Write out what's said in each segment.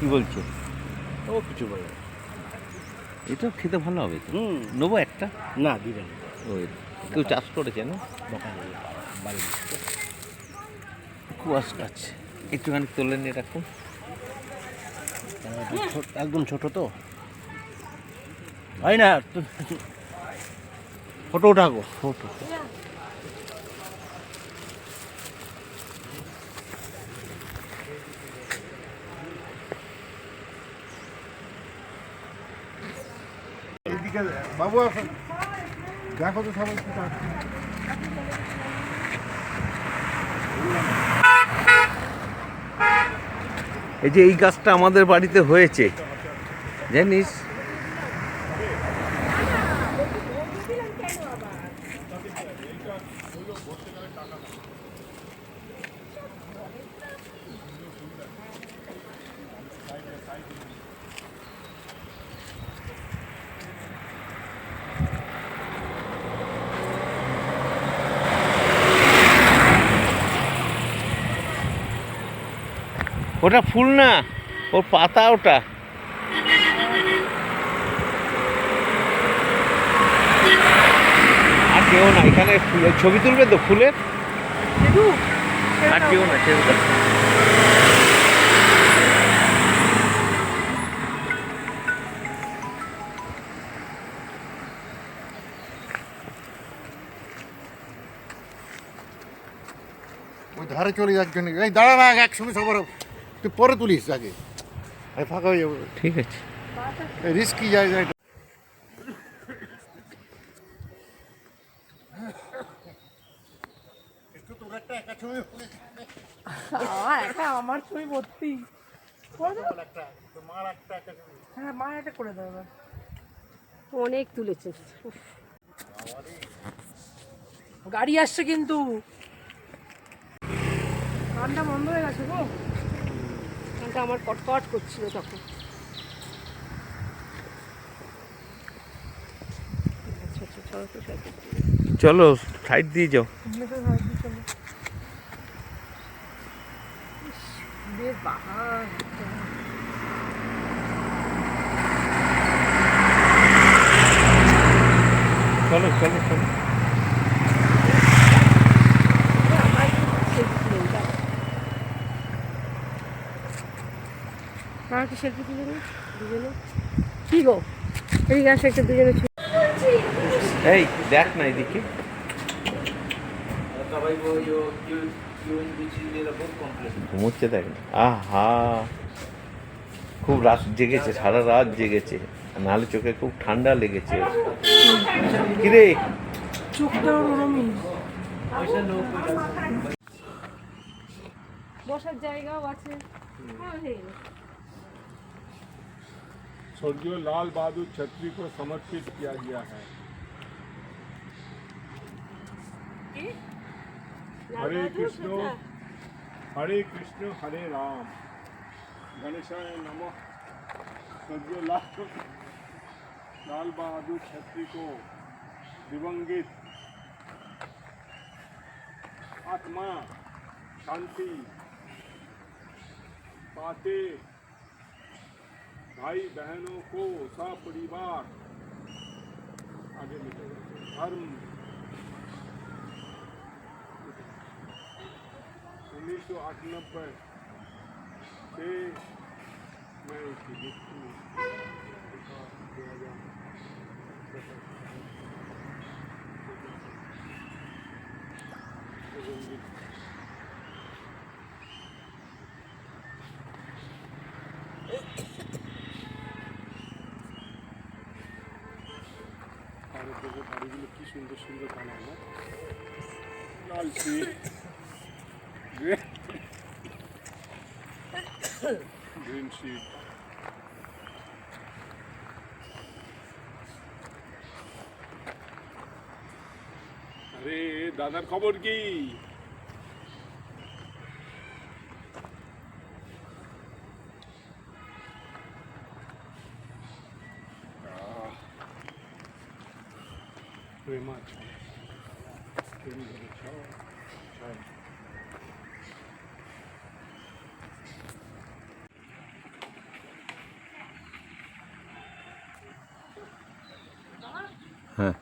কি বলছো? ও কিছু বলে না। এটাও খেতে ভালো হবে তো। নেবো একটা? না দিবেন ও কেউ চাষ করেছে না? দোকানে বাড়ি কুয়াশ গাছ একটুখানি তোলে নিয়ে রাখুন। একদম ছোট তো হয় না। ফটো উঠাবো ফটো। বাবু দেখো তো সবাই কি কাটছে। এই যে এই গাছটা আমাদের বাড়িতে হয়েছে জানিস? ওটা ফুল না, ওর পাতা ওটা। আর কেউ না এখানে ছবি তুলবে তো ফুলের? আর কেউ না সেরকম। ওই ধারে চলে যাচ্ছে নাকি? এই দাঁড়া না, একসঙ্গে সবার তুই পরে তুলিস আগে, আমি ফাঁকা হয়ে যাবো। ঠিক আছে। রিস্কি জায়গা এটা। আমার ছবি ভর্তি হ্যাঁ মা এটা করে দেবে। অনেক তুলেছে। গাড়ি আসছে কিন্তু গানটা বন্ধ হয়ে গেছে গো। গানটা আমার কটকট করছিল তখন। চলো সাইড দিয়ে যাও। বেশ বাহার চলো চলো চলো। একটা সেলফি তুলে নিই দুজনে। কি গো এদিকে আসো একটা দুজনে। এই দেখ না এদিকে। ঘুমোচ্ছে দেখ না। আহা খুব রাত জেগেছে, সারা রাত জেগেছে, নাহলে চোখে খুব ঠান্ডা লেগেছে। কিরে চোখটা ওরমই। বসার জায়গাও আছে। स्वर्गीय लाल बहादुर छत्री को समर्पित किया गया है। हरे कृष्ण हरे राम गणेशाय नमः। स्वर्गीय लाल बहादुर छत्री को दिवंगित आत्मा शांति पाते भाई बहनों को सपरिवार आगे निकल धर्म 1998 से मैं इसकी मृत्यु 2000 বাড়িগুলো কি সুন্দর সুন্দর বানায় না, লাল শীত গ্রিন শীট। আরে দাদার খবর কি? প্রেমাচ্ছা হ্যাঁ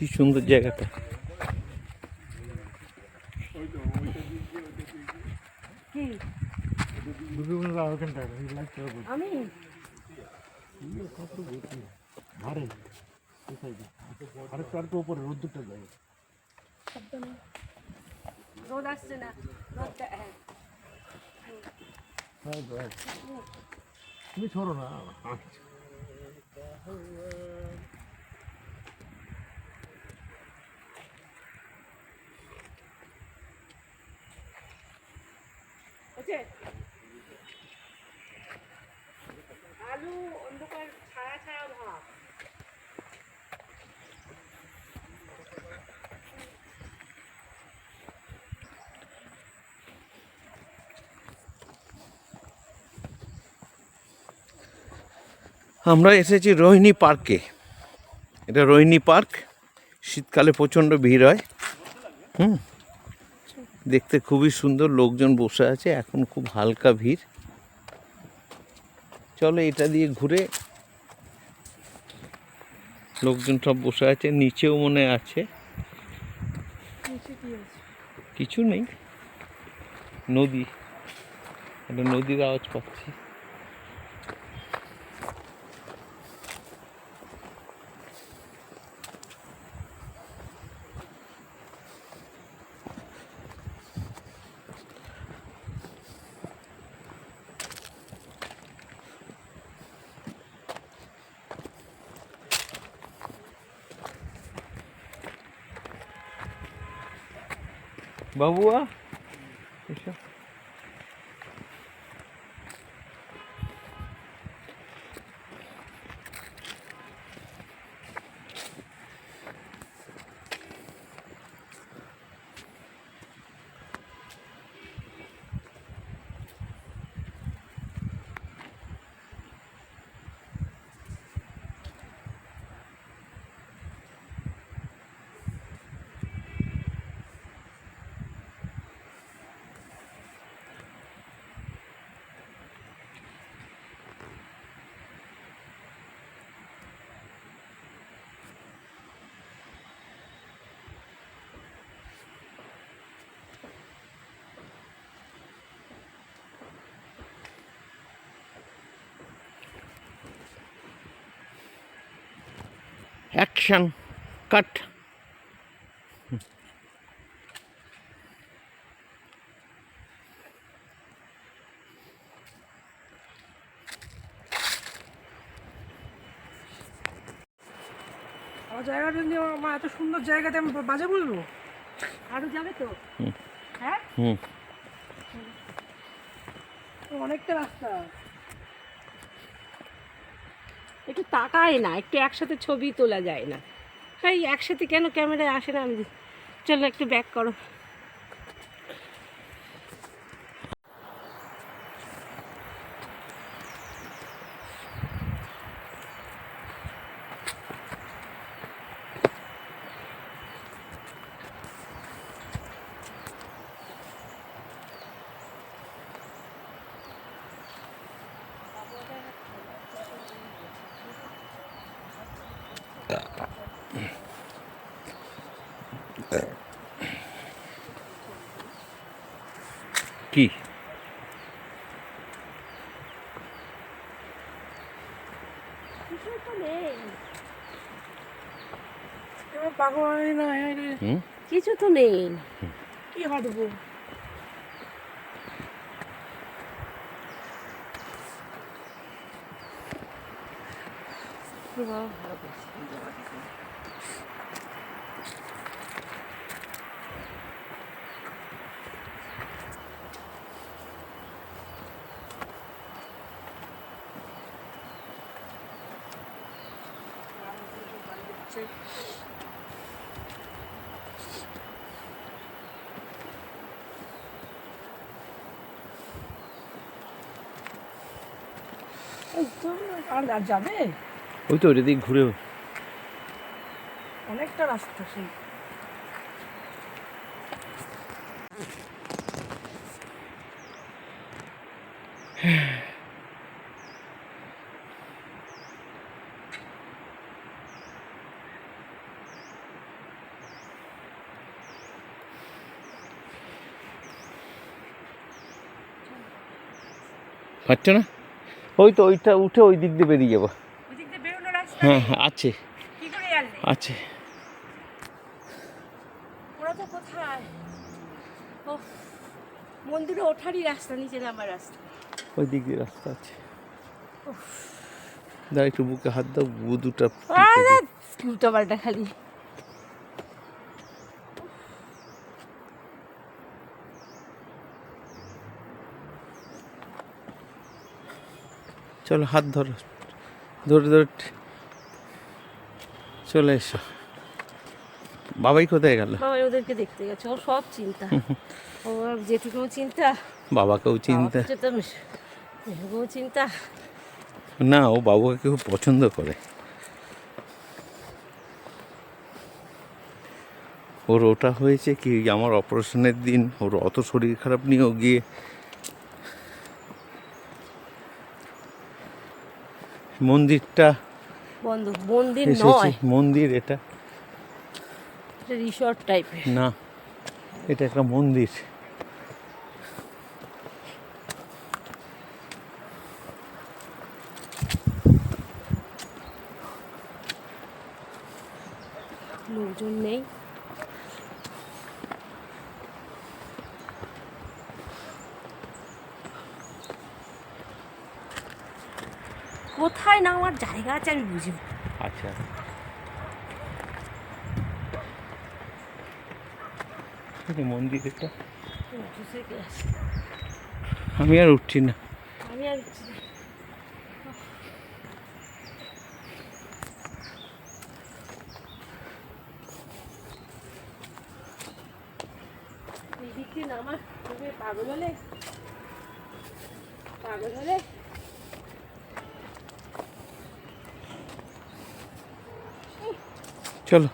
কি সুন্দর জায়গাটা। কি আমি উপরে রোদ্দুরটা যায়। রোদ আসছে না, রোদটা হ্যাঁ তুমি ছড়ো না। আলু অন্ধকার ছায়া ছায়া ভাব। আমরা এসেছি রোহিণী পার্কে। এটা রোহিণী পার্ক। শীতকালে প্রচণ্ড ভিড় হয়। দেখতে খুবই সুন্দর, লোকজন বসে আছে, এখন খুব হালকা ভিড়। চলো এটা দিয়ে ঘুরে। লোকজন সব বসে আছে, নিচেও মনে আছে কিছু নেই, নদী, একটা নদীর আওয়াজ পাচ্ছি। বাবুয়া এসো। Action cut. আমার জায়গাটা নিয়ে আমার এত সুন্দর জায়গাতে আমি বাজে বলবো? আরো যাবে তো? হ্যাঁ অনেকটা রাস্তা। একটু তাকায় না, একটু একসাথে ছবি তোলা যায় না। হ্যাঁ একসাথে কেন ক্যামেরায় আসে না? আমি চলো একটু ব্যাক করো। কি কিছু তো নেই, কি হাঁটবো? আছে। এই তো আর যাবে, ওই তো ওইটা দিক ঘুরে অনেকটা রাস্তা সেই। পারছো না? ওই তো ওইটা উঠে ওই দিক দিয়ে বেরিয়ে যাবো। ওই দিক দিয়ে বেরোনোর রাস্তা হ্যাঁ নেই? হ্যাঁ আছে কি করে জানলে? আছে। ওরা তো কোথায়? ও, মন্দিরে ওঠারই রাস্তা, নিচে নামার রাস্তা। ওই দিক দিয়ে রাস্তা আছে। দাঁড়া একটু বুকে হাত দাও, দুটা উল্টো পাল্টা খালি। চলো হাত ধরো, ধরে ধরে চলে এসো। বাবাই কোথায় গেল? বাবা ওদেরকে দেখতে গেছে, ও সব চিন্তা। ও যেটুকু চিন্তা, বাবাকেও চিন্তা মেয়েকেও চিন্তা। না, ও বাবুকে খুব পছন্দ করে। ওর ওটা হয়েছে কি, আমার অপারেশনের দিন ওর অত শরীর খারাপ নিয়েও গিয়ে মন্দিরটা বন্ধ, মন্দির এসেছে। নয়, মন্দির এটা রিসর্ট টাইপের। না, এটা একটা মন্দির। লোকজন নেই। কোথায় নামার জায়গা আছে আমি বুঝি না। আচ্ছা, এটা মন্দির এটা। মোটরসাইকেল আছে। আমি আর উঠছি না। আমি আর উঠছি না। এই দিক দিয়ে নামা, তুমি পাগল হলে, পাগল হলে। চলো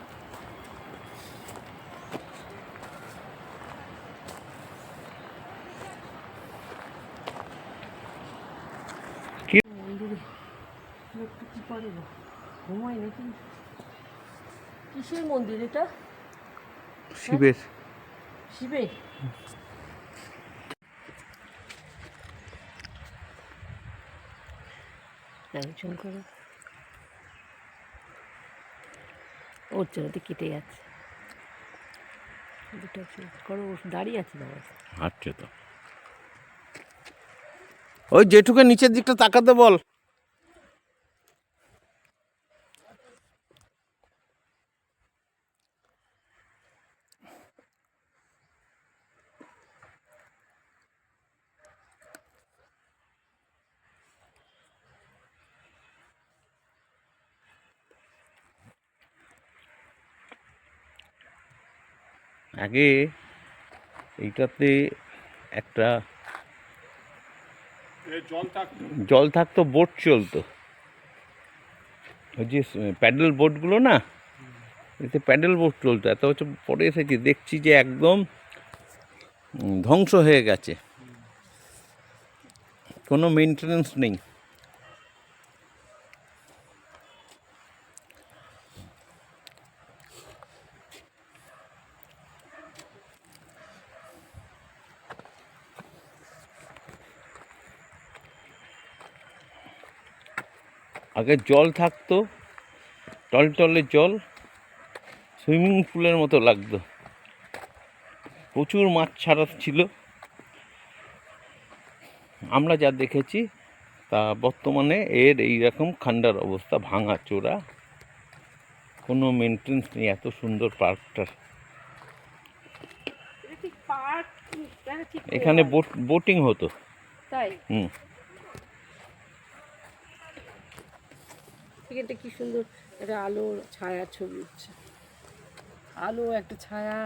মন্দিরে লোকটা কি করে গো, ঘুমায় নাকি? কিসের মন্দির এটা? শিবের। শিবের? একজন করে ওর জন্য তো কেটে যাচ্ছে, দুটো করো, দাঁড়িয়ে আছে দাঁড়া। আচ্ছা, তো ওই যেটুকু নিচের দিকটা তাকাতে বল। আগে এইটাতে একটা জল থাকতো, বোট চলতো, ওই যে প্যাডেল বোটগুলো না, এতে প্যাডেল বোট চলতো। এত বছর পরে এসেছি, দেখছি যে একদম ধ্বংস হয়ে গেছে, কোনো মেনটেনেন্স নেই। আগে জল থাকতো, টলটলে জল, সুইমিং পুলের মতো লাগতো, প্রচুর মাছ ছাড়া ছিল। আমরা যা দেখেছি তা বর্তমানে এর এইরকম খান্ডার অবস্থা, ভাঙা চোরা, কোনো মেনটেন্স নেই এত সুন্দর পার্কটার। এটা ঠিক পার্ক, ঠিক এখানে বোটিং হতো। তাই? হুম। সেকেন্ডে কি সুন্দর একটা আলো ছায়ার ছবি উঠছে, আলো একটা ছায়া।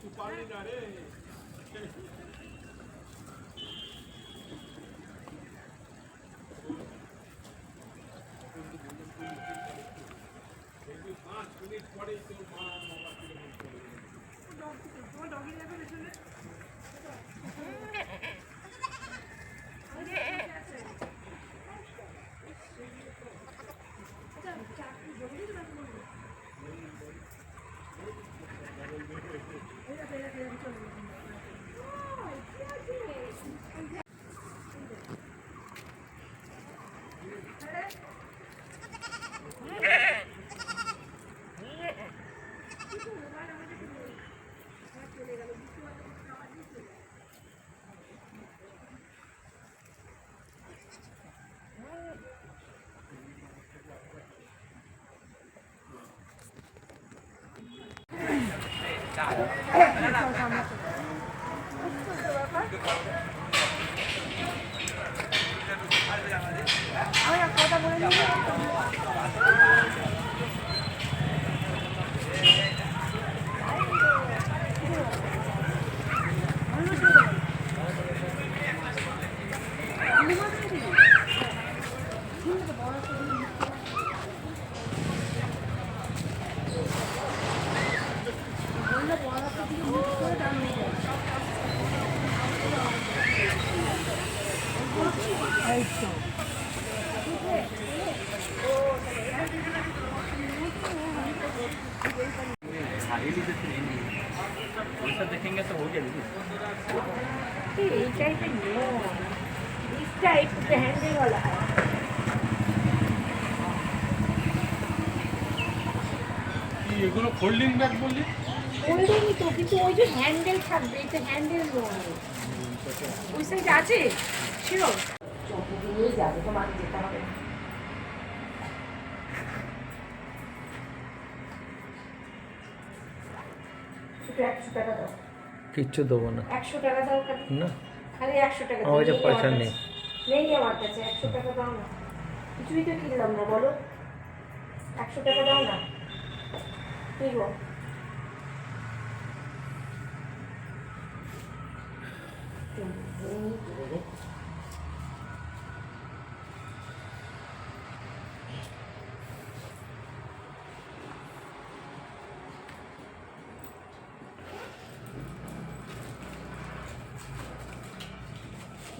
তুই পারলি না রে। देखेंगे तो हो गया এই টাইপের নয়, ইস টাইপ হ্যান্ডেল वाला है। এগুলো ফোল্ডিং ব্যাগ বললি? ফোল্ডিংই তো, কিন্তু ওই যে হ্যান্ডেল থাকবে, এটা হ্যান্ডেল নয়। ওই সাইড আছে শিওর, চোখে নিয়ে যাবে, তোমাকে যেতে হবে। একটু 100 টাকা দাও। কিচ্ছু দেবো না। 100 টাকা দাও না, খালি 100 টাকা দাও। আমার কাছে পয়সা নেই। নেই আমার কাছে, 100 টাকা দাও না। কিছুই তো কিনলাম না, বলো 100 টাকা দাও না। কি গো,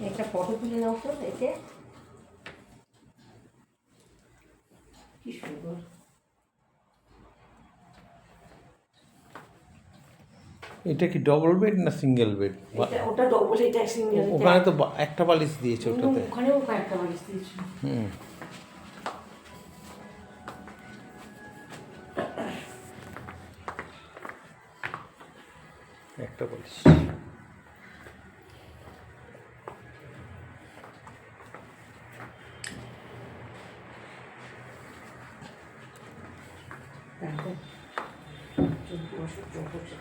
একটা ফটো তুলে নাও তো, এতে কি সুন্দর। এটা কি ডবল বেড না সিঙ্গেল বেড? ওটা ডবল, এটা সিঙ্গেল। ওখানে তো একটা বালিশ দিয়েছে ওটাতে। ওখানেও কয়েকটা বালিশ দিয়েছে। হুম, একটা বালিশ। দেখো চোখ বসো চোখ হচ্ছে